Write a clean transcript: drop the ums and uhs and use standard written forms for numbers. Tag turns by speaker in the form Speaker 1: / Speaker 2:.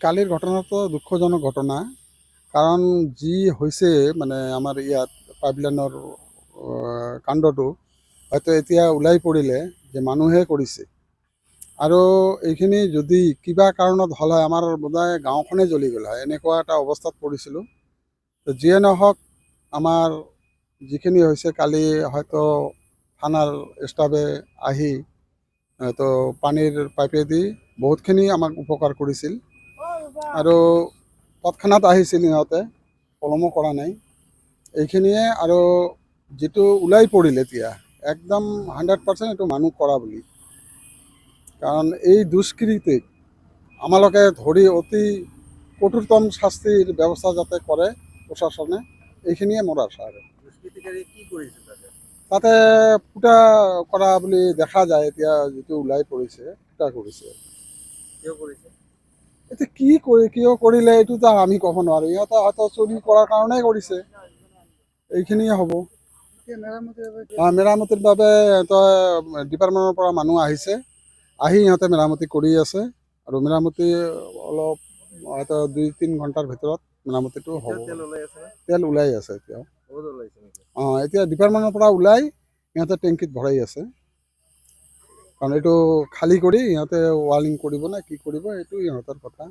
Speaker 1: কালিৰ ঘটনাটো দুঃখজনক ঘটনা। কাৰণ যি হৈছে মানে আমাৰ ইয়াত পাইপলাইনৰ কাণ্ডটো হয়তো এতিয়া ওলাই পৰিলে যে মানুহে কৰিছে। আৰু এইখিনি যদি কিবা কাৰণত হ'ল হয় আমাৰ বোধহয় গাঁওখনেই জ্বলি গ'ল হয়, এনেকুৱা এটা অৱস্থাত পৰিছিলোঁ। তো যিয়ে নহওক আমাৰ যিখিনি হৈছে কালি হয়তো থানাৰ ষ্টাফে আহি তো পানীৰ পাইপেদি বহুতখিনি আমাক উপকাৰ কৰিছিল। আৰু তৎক্ষণাত আহিছিল সিহঁতে, পলমো কৰা নাই। এইখিনিয়ে আৰু যিটো ওলাই পৰিল এতিয়া একদম 100% এইটো মানুহ কৰা বুলি। কাৰণ এই দুষ্কৃতিক আমালোকে ধৰি অতি কঠোৰতম শাস্তিৰ ব্যৱস্থা যাতে কৰে প্ৰশাসনে, এইখিনিয়ে মোৰ আশা। আৰু তাতে ফুটা কৰা বুলি দেখা যায়, এতিয়া যিটো ওলাই পৰিছে ফুটা কৰিছে। এতিয়া কিয় কৰিলে এইটোতো আমি ক'ব নোৱাৰোঁ। ইহঁতে হয়তো চুৰি কৰাৰ কাৰণেই কৰিছে, এইখিনিয়ে হ'ব। মেৰামতিৰ বাবে ডিপাৰ্টমেণ্টৰ পৰা মানুহ আহিছে, আহি সিহঁতে মেৰামতি কৰি আছে। আৰু মেৰামতি অলপ হয়তো 2-3 ঘণ্টাৰ ভিতৰত মেৰামতিটো হ'ব। তেল ওলাই আছে এতিয়াও। এতিয়া ডিপাৰ্টমেণ্টৰ পৰা ওলাই সিহঁতে টেংকিত ভৰাই আছে। কাৰণ এইটো খালী কৰি সিহঁতে ৱালিং কৰিব নে কি কৰিব, এইটো ইহঁতৰ কথা।